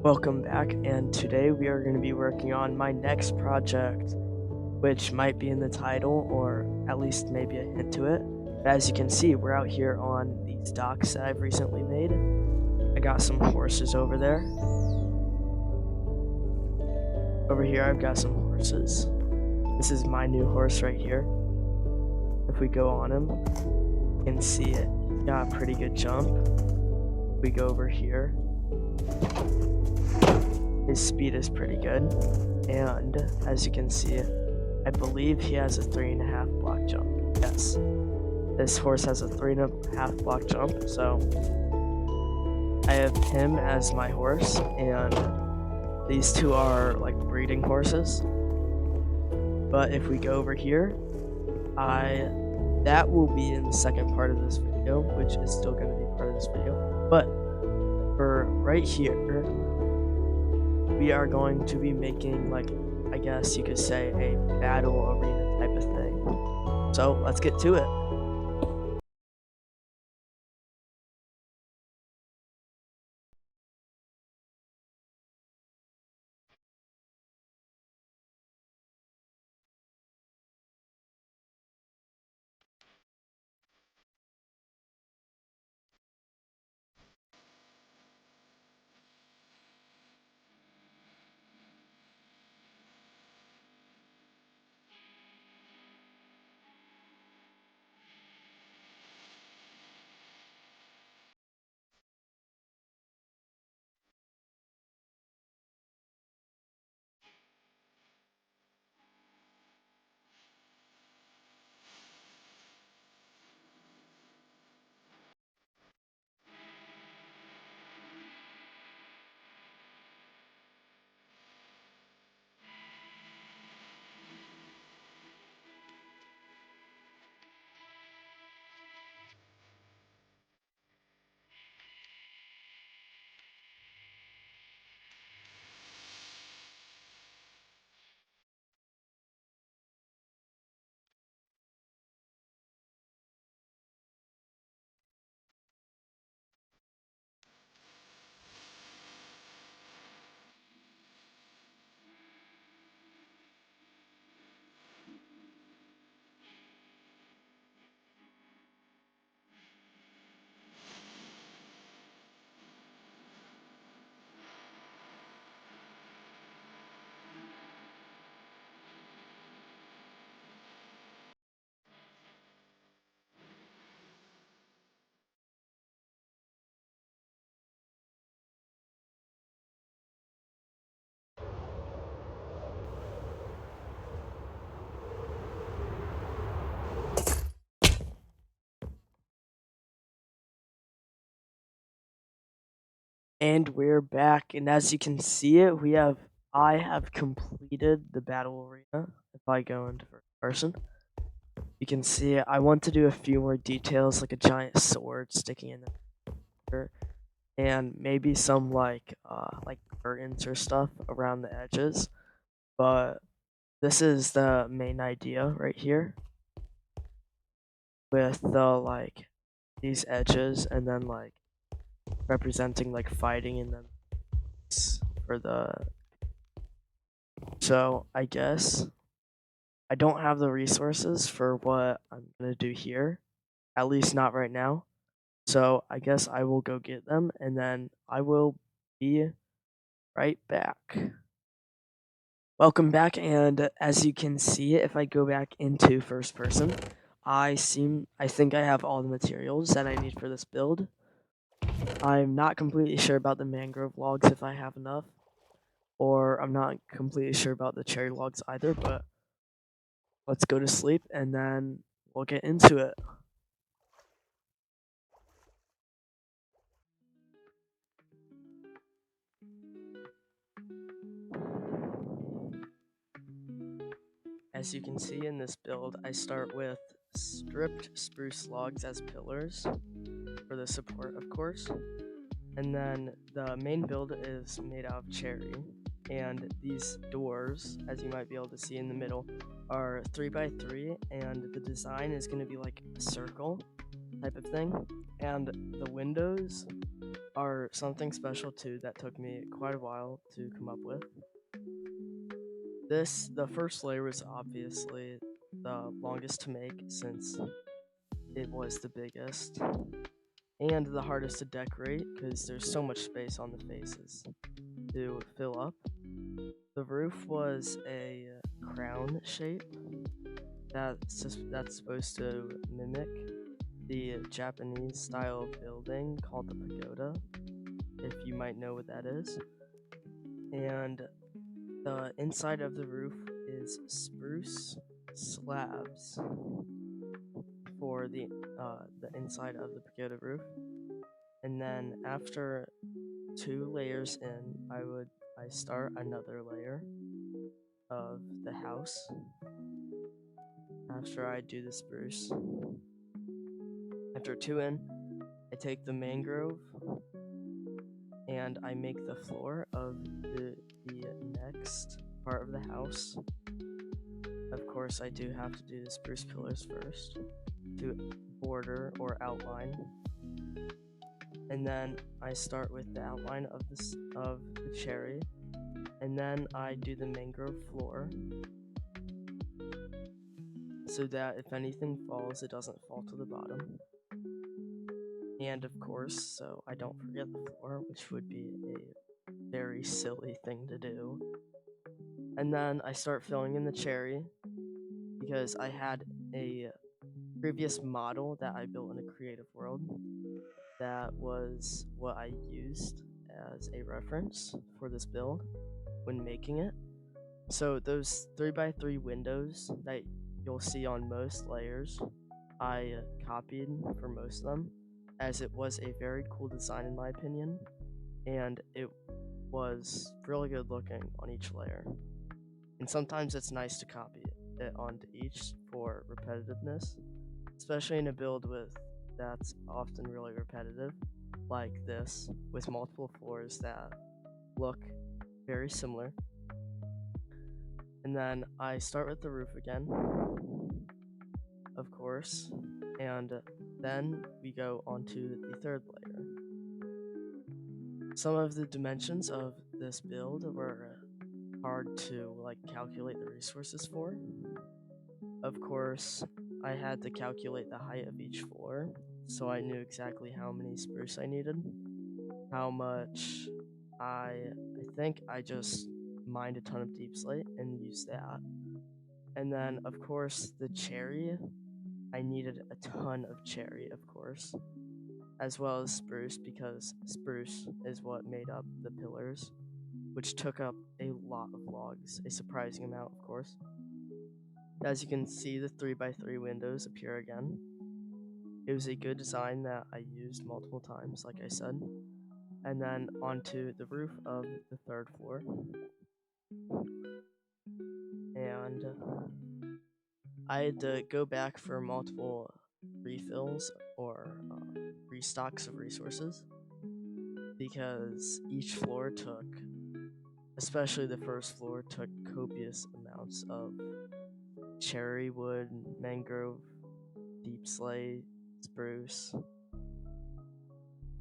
Welcome back, and today we are going to be working on my next project, which might be in the title or at least maybe a hint to it. But as you can see, we're out here on these docks that I've recently made. I got some horses over there. Over here, I've got some horses. This is my new horse right here. If we go on him, you can see it. He's got a pretty good jump. If we go over here, his speed is pretty good, and as you can see, I believe he has a 3.5 block jump. Yes, this horse has a 3.5 block jump, so I have him as my horse, and these two are like breeding horses. But if we go over here, that will be in the second part of this video, which is still going to be part of this video. But for right here, we are going to be making, like, I guess you could say, a battle arena type of thing. So let's get to it. And we're back, and as you can see it, I have completed the battle arena. If I go into first person, you can see it. I want to do a few more details, like a giant sword sticking in there, and maybe some like curtains or stuff around the edges. But this is the main idea right here, with these edges, and then like representing like fighting, and then for the so I guess I don't have the resources for what I'm gonna do here, at least not right now. So I guess I will go get them, and then I will be right back. Welcome back, and as you can see, if I go back into first person, I think I have all the materials that I need for this build. I'm not completely sure about the mangrove logs, if I have enough, or I'm not completely sure about the cherry logs either, but let's go to sleep and then we'll get into it. As you can see in this build, I start with stripped spruce logs as pillars for the support, of course. And then the main build is made out of cherry, and these doors, as you might be able to see in the middle, are 3x3, and the design is going to be like a circle type of thing. And the windows are something special too that took me quite a while to come up with. The first layer was obviously the longest to make since it was the biggest and the hardest to decorate because there's so much space on the faces to fill up. The roof was a crown shape that's supposed to mimic the Japanese style of building called the pagoda, if you might know what that is. And the inside of the roof is spruce slabs for the inside of the pagoda roof. And then after 2 layers in, I start another layer of the house after I do the spruce. After 2 in, I take the mangrove and I make the floor of the next part of the house. Of course, I do have to do the spruce pillars first to border or outline. And then I start with the outline of the cherry, and then I do the mangrove floor so that if anything falls, it doesn't fall to the bottom. And of course, so I don't forget the floor, which would be a very silly thing to do. And then I start filling in the cherry because I had a previous model that I built in a creative world that was what I used as a reference for this build when making it. So those 3x3 windows that you'll see on most layers, I copied for most of them, as it was a very cool design in my opinion, and it was really good looking on each layer. And sometimes it's nice to copy it onto each for repetitiveness, especially in a build that's often really repetitive, like this, with multiple floors that look very similar. And then I start with the roof again, of course, and then we go onto the third layer. Some of the dimensions of this build were hard to calculate the resources for. Of course, I had to calculate the height of each floor, so I knew exactly how many spruce I needed, how much I think I just mined a ton of deep slate and used that. And then, of course, the cherry, I needed a ton of cherry, of course, as well as spruce, because spruce is what made up the pillars, which took up a lot of logs, a surprising amount, of course. As you can see, the 3x3 windows appear again. It was a good design that I used multiple times, like I said. And then onto the roof of the third floor. And I had to go back for multiple refills or restocks of resources because each floor took, especially the first floor, took copious amounts of cherry wood, mangrove, deep slate, spruce.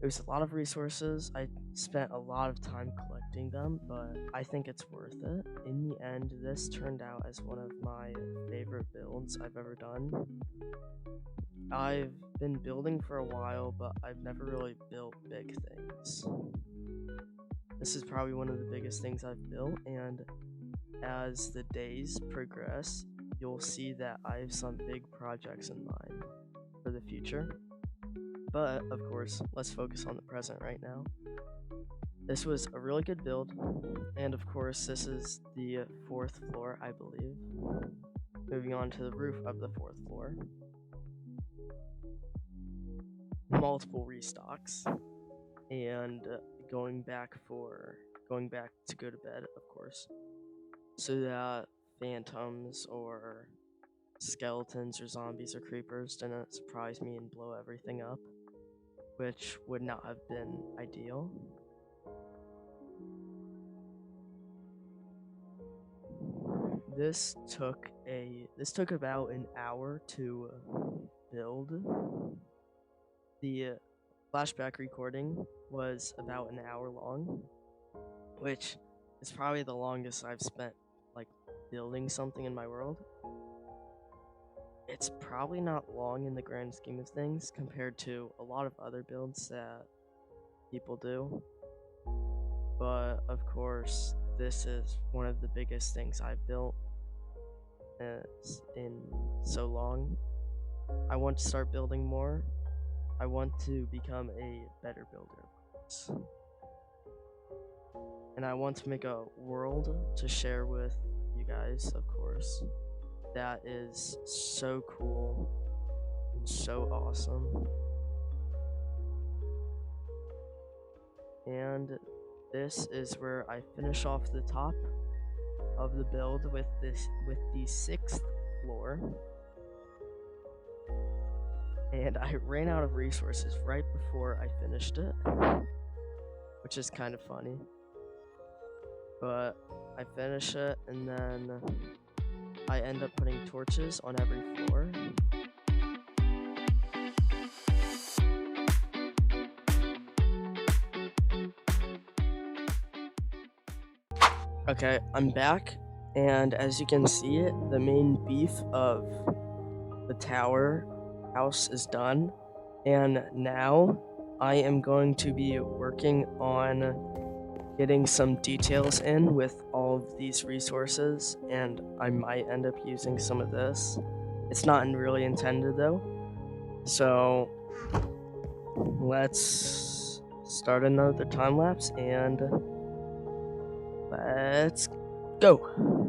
It was a lot of resources. I spent a lot of time collecting them, but I think it's worth it. In the end, this turned out as one of my favorite builds I've ever done. I've been building for a while, but I've never really built big things. This is probably one of the biggest things I've built, and as the days progress, you'll see that I have some big projects in mind for the future. But, of course, let's focus on the present right now. This was a really good build, and of course, this is the 4th floor, I believe. Moving on to the roof of the 4th floor. Multiple restocks, and going back to go to bed, of course, so that phantoms or skeletons or zombies or creepers didn't surprise me and blow everything up, which would not have been ideal. This took about an hour to build. The flashback recording was about an hour long, which is probably the longest I've spent like building something in my world. It's probably not long in the grand scheme of things compared to a lot of other builds that people do. But of course, this is one of the biggest things I've built in so long. I want to start building more. I want to become a better builder, of course. And I want to make a world to share with you guys, of course, that is so cool and so awesome. And this is where I finish off the top of the build with the 6th floor. And I ran out of resources right before I finished it, which is kind of funny. But I finish it, and then I end up putting torches on every floor. Okay, I'm back, and as you can see, the main beef of the tower house is done, and now I am going to be working on getting some details in with all of these resources, and I might end up using some of this. It's not really intended though, so let's start another time lapse and let's go.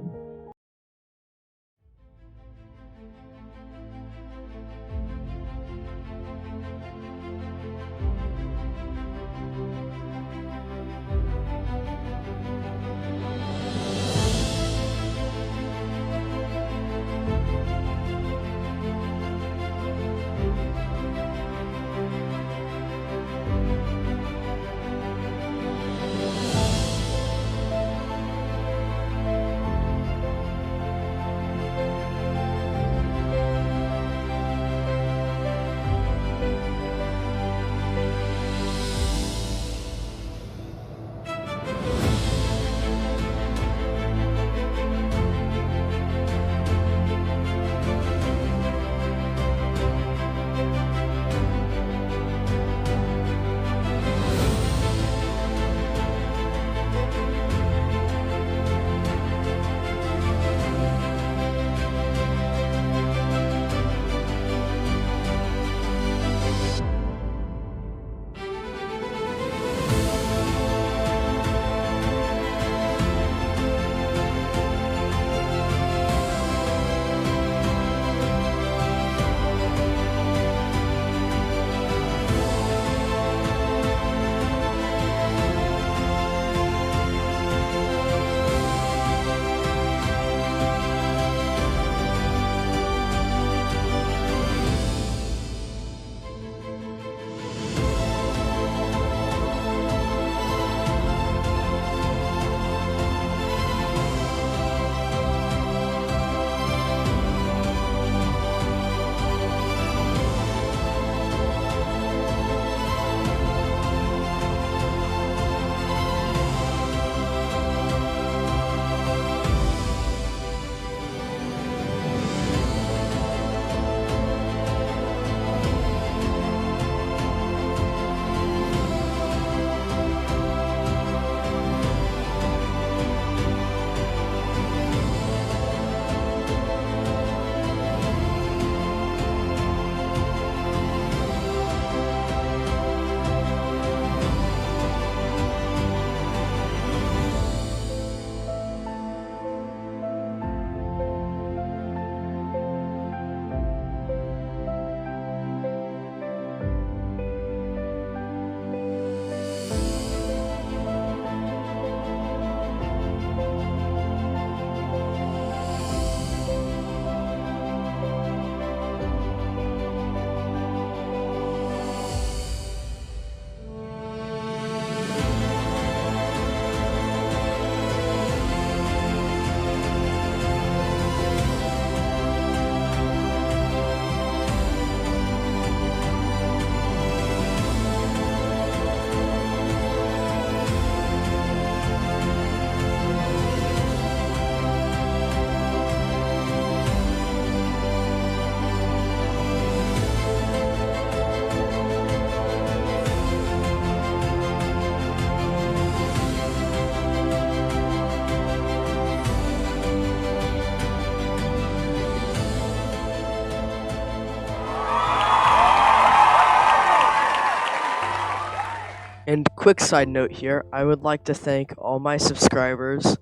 quick side note here, I would like to thank all my subscribers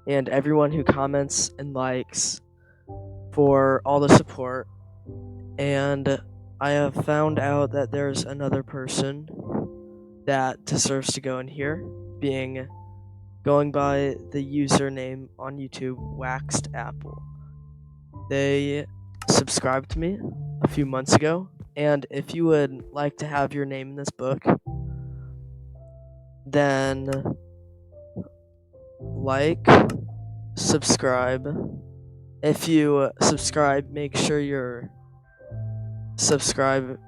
and everyone who comments and likes for all the support. And I have found out that there's another person that deserves to go in here, going by the username on YouTube, Waxed Apple. They subscribed to me a few months ago, and if you would like to have your name in this book, then subscribe. If you subscribe, make sure you're subscribe.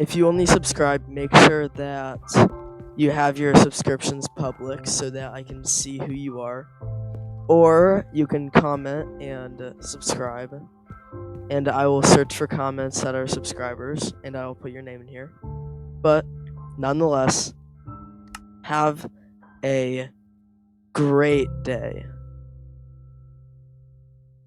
If you only subscribe, make sure that you have your subscriptions public so that I can see who you are. Or you can comment and subscribe, and I will search for comments that are subscribers, and I will put your name in here. But nonetheless, have a great day.